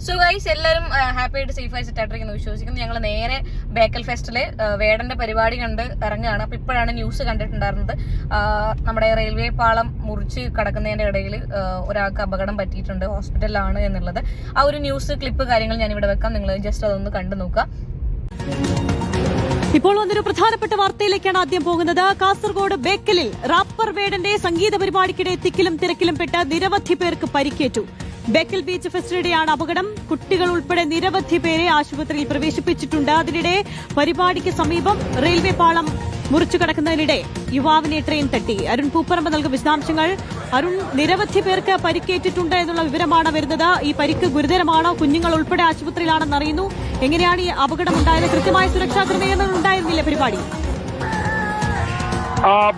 So guys, എല്ലാവരും happy ആയിട്ട് safe ആയിട്ട് സെറ്റ് ആയിട്ടിരിക്കുന്നു വിശ്വസിക്കുന്നു. ഞങ്ങൾ നേരെ ബേക്കൽ ഫെസ്റ്റില് വേടന്റെ പരിപാടി കണ്ട് ഇറങ്ങുകയാണ്. അപ്പൊ ഇപ്പോഴാണ് ന്യൂസ് കണ്ടിട്ടുണ്ടായിരുന്നത്, നമ്മുടെ റെയിൽവേ പാളം മുറിച്ച് കടക്കുന്നതിന്റെ ഇടയിൽ ഒരാൾക്ക് അപകടം പറ്റിയിട്ടുണ്ട്, ഹോസ്പിറ്റലിലാണ് എന്നുള്ളത്. ആ ഒരു ന്യൂസ് ക്ലിപ്പ് കാര്യങ്ങൾ ഞാൻ ഇവിടെ വെക്കാം, നിങ്ങൾ ജസ്റ്റ് അതൊന്ന് കണ്ടു നോക്കുക. ഇപ്പോൾ വന്നൊരു പ്രധാനപ്പെട്ട വാർത്തയിലേക്കാണ് ആദ്യം പോകുന്നത്. കാസർഗോഡ് ബേക്കലിൽ റാപ്പർ വേടന്റെ സംഗീത പരിപാടിക്കിടെ തിക്കിലും തിരക്കിലും പെട്ട നിരവധി പേർക്ക് പരിക്കേറ്റു. ബേക്കൽ ബീച്ച് ഫെസ്റ്റിനിടെയാണ് അപകടം. കുട്ടികൾ ഉൾപ്പെടെ നിരവധി പേരെ ആശുപത്രിയിൽ പ്രവേശിപ്പിച്ചിട്ടുണ്ട്. അതിനിടെ പരിപാടിക്ക് സമീപം റെയിൽവേ പാളം മുറിച്ചു കടക്കുന്നതിനിടെ യുവാവിനെ ട്രെയിൻ തട്ടി. അരുൺ പൂപ്പറമ്പ് നൽകും വിശദാംശങ്ങൾ. അരുൺ, നിരവധി പേർക്ക് പരിക്കേറ്റിട്ടുണ്ട് എന്നുള്ള വിവരമാണ് വരുന്നത്. ഈ പരിക്ക് ഗുരുതരമാണോ? കുഞ്ഞുങ്ങൾ ഉൾപ്പെടെ ആശുപത്രിയിലാണെന്ന് അറിയുന്നു. എങ്ങനെയാണ് ഈ അപകടമുണ്ടായത്? കൃത്യമായ സുരക്ഷാ ക്രമീകരണങ്ങൾ ഉണ്ടായിരുന്നില്ല പരിപാടി?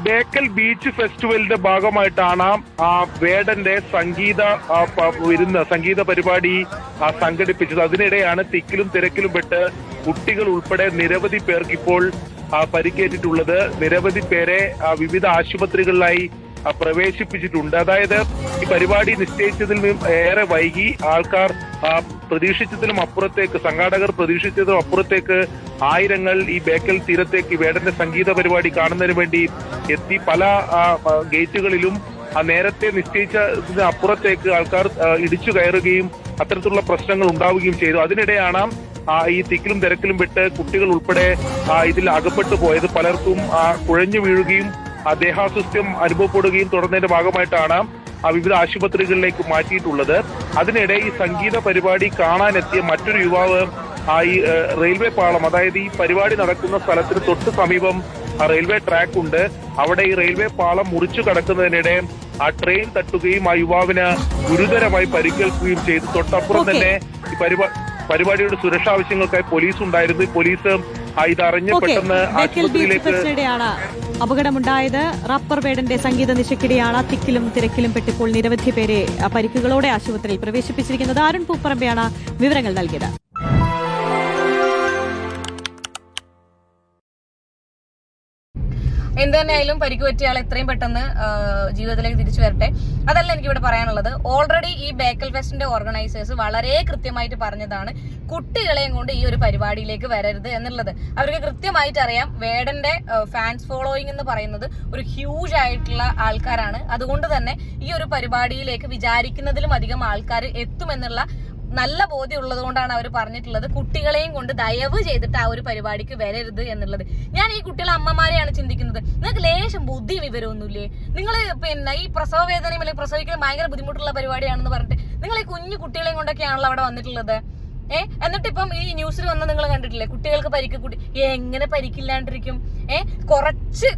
ബേക്കൽ ബീച്ച് ഫെസ്റ്റിവലിന്റെ ഭാഗമായിട്ടാണ് വേടന്റെ സംഗീത പരിപാടി സംഘടിപ്പിച്ചത്. അതിനിടെയാണ് തിക്കിലും തിരക്കിലും പെട്ട് കുട്ടികൾ ഉൾപ്പെടെ നിരവധി പേർക്ക് ഇപ്പോൾ പരിക്കേറ്റിട്ടുള്ളത്. നിരവധി പേരെ വിവിധ ആശുപത്രികളിലായി പ്രവേശിപ്പിച്ചിട്ടുണ്ട്. അതായത് ഈ പരിപാടി നിശ്ചയിച്ചതിൽ നിന്നും ഏറെ വൈകി ആൾക്കാർ പ്രതീക്ഷിച്ചതിലും അപ്പുറത്തേക്ക്, സംഘാടകർ പ്രതീക്ഷിച്ചതിലും അപ്പുറത്തേക്ക് ആയിരങ്ങൾ ഈ ബേക്കൽ തീരത്തേക്ക് വേടന്റെ സംഗീത പരിപാടി കാണുന്നതിന് വേണ്ടി എത്തി. പല ഗേറ്റുകളിലും നേരത്തെ നിശ്ചയിച്ചതിന് അപ്പുറത്തേക്ക് ആൾക്കാർ ഇടിച്ചു കയറുകയും അത്തരത്തിലുള്ള പ്രശ്നങ്ങൾ ഉണ്ടാവുകയും ചെയ്തു. അതിനിടെയാണ് ഈ തിക്കിലും തിരക്കിലും വിട്ട് കുട്ടികൾ ഉൾപ്പെടെ ഇതിൽ അകപ്പെട്ടു പോയത്. പലർക്കും കുഴഞ്ഞു വീഴുകയും ദേഹാസ്വസ്ഥ്യം അനുഭവപ്പെടുകയും തുടർന്നതിന്റെ ഭാഗമായിട്ടാണ് വിവിധ ആശുപത്രികളിലേക്ക് മാറ്റിയിട്ടുള്ളത്. അതിനിടെ ഈ സംഗീത പരിപാടി കാണാനെത്തിയ മറ്റൊരു യുവാവ് ഈ റെയിൽവേ പാളം, അതായത് ഈ പരിപാടി നടക്കുന്ന സ്ഥലത്തിന് തൊട്ട് സമീപം റെയിൽവേ ട്രാക്ക് ഉണ്ട്. അവിടെ ഈ റെയിൽവേ പാളം മുറിച്ചു കടക്കുന്നതിനിടെ ട്രെയിൻ തട്ടുകയും ആ യുവാവിന് ഗുരുതരമായി പരിക്കേൽക്കുകയും ചെയ്തു. തൊട്ടപ്പുറം തന്നെ ഈ പരിപാടിയുടെ സുരക്ഷാ ആവശ്യങ്ങൾക്കായി പോലീസ് ഉണ്ടായിരുന്നു. പോലീസ് ഇതറിഞ്ഞ് പെട്ടെന്ന് ആശുപത്രിയിലേക്ക് അപകടമുണ്ടായത്. റാപ്പർ വേടന്റെ സംഗീത നിശയ്ക്കിടെയാണ് തിക്കിലും തിരക്കിലും പെട്ടിപ്പോൾ നിരവധി പേരെ പരിക്കുകളോടെ ആശുപത്രിയിൽ പ്രവേശിപ്പിച്ചിരിക്കുന്നത്. അരുൺ പൂപ്പറമ്പയാണ് വിവരങ്ങൾ നൽകിയത്. എന്ത് തന്നെയായാലും പരിക്ക് പറ്റിയ ആൾ എത്രയും പെട്ടെന്ന് ജീവിതത്തിലേക്ക് തിരിച്ചു വരട്ടെ. അതല്ല എനിക്കിവിടെ പറയാനുള്ളത്. ഓൾറെഡി ഈ ബേക്കൽ ഫെസ്റ്റിന്റെ ഓർഗനൈസേഴ്സ് വളരെ കൃത്യമായിട്ട് പറഞ്ഞതാണ് കുട്ടികളെയും കൊണ്ട് ഈ ഒരു പരിപാടിയിലേക്ക് വരരുത് എന്നുള്ളത്. അവർക്ക് കൃത്യമായിട്ട് അറിയാം വേടന്റെ ഫാൻസ് ഫോളോയിങ് എന്ന് പറയുന്നത് ഒരു ഹ്യൂജ് ആയിട്ടുള്ള ആൾക്കാരാണ്. അതുകൊണ്ട് തന്നെ ഈ ഒരു പരിപാടിയിലേക്ക് വിചാരിക്കുന്നതിലും അധികം ആൾക്കാർ എത്തുമെന്നുള്ള നല്ല ബോധ്യം ഉള്ളത് കൊണ്ടാണ് അവർ പറഞ്ഞിട്ടുള്ളത് കുട്ടികളെയും കൊണ്ട് ദയവ് ചെയ്തിട്ട് ആ ഒരു പരിപാടിക്ക് വരരുത് എന്നുള്ളത്. ഞാൻ ഈ കുട്ടികളെ അമ്മമാരെയാണ് ചിന്തിക്കുന്നത്. നിങ്ങൾക്ക് ലേശം ബുദ്ധി വിവരമൊന്നുമില്ലേ? നിങ്ങൾ ഈ പ്രസവ വേദനയും അല്ലെങ്കിൽ പ്രസവിക്കാൻ ഭയങ്കര ബുദ്ധിമുട്ടുള്ള പരിപാടിയാണെന്ന് പറഞ്ഞിട്ട് നിങ്ങൾ ഈ കുഞ്ഞു കുട്ടികളെയും കൊണ്ടൊക്കെയാണല്ലോ അവിടെ വന്നിട്ടുള്ളത്. എന്നിട്ട് ഇപ്പം ഈ ന്യൂസിൽ വന്ന് നിങ്ങൾ കണ്ടിട്ടില്ലേ കുട്ടികൾക്ക് പരിക്ക്? എങ്ങനെ പരിക്കില്ലാണ്ടിരിക്കും?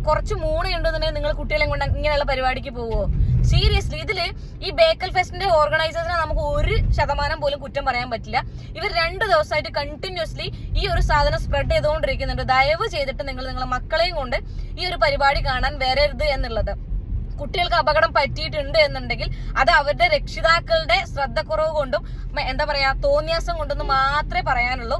കുറച്ച് മൂണയുണ്ടെന്നുണ്ടെങ്കിൽ നിങ്ങൾ കുട്ടികളെയും കൊണ്ട് ഇങ്ങനെയുള്ള പരിപാടിക്ക് പോവോ? സീരിയസ്ലി, ഇതില് ഈ ബേക്കൽ ഫെസ്റ്റിന്റെ ഓർഗനൈസേഴ്സിനെ നമുക്ക് 1% പോലും കുറ്റം പറയാൻ പറ്റില്ല. ഇവർ 2 ദിവസമായിട്ട് കണ്ടിന്യൂസ്ലി ഈ ഒരു സാധനം സ്പ്രെഡ് ചെയ്തുകൊണ്ടിരിക്കുന്നുണ്ട്. ദയവ് ചെയ്തിട്ട് നിങ്ങൾ നിങ്ങളെ മക്കളെയും കൊണ്ട് ഈ ഒരു പരിപാടി കാണാൻ വരരുത് എന്നുള്ളത്. കുട്ടികൾക്ക് അപകടം പറ്റിയിട്ടുണ്ട് എന്നുണ്ടെങ്കിൽ അത് അവരുടെ രക്ഷിതാക്കളുടെ ശ്രദ്ധക്കുറവ് കൊണ്ടും എന്താ പറയാ തോന്നിയാസം കൊണ്ടൊന്നും മാത്രമേ പറയാനുള്ളൂ.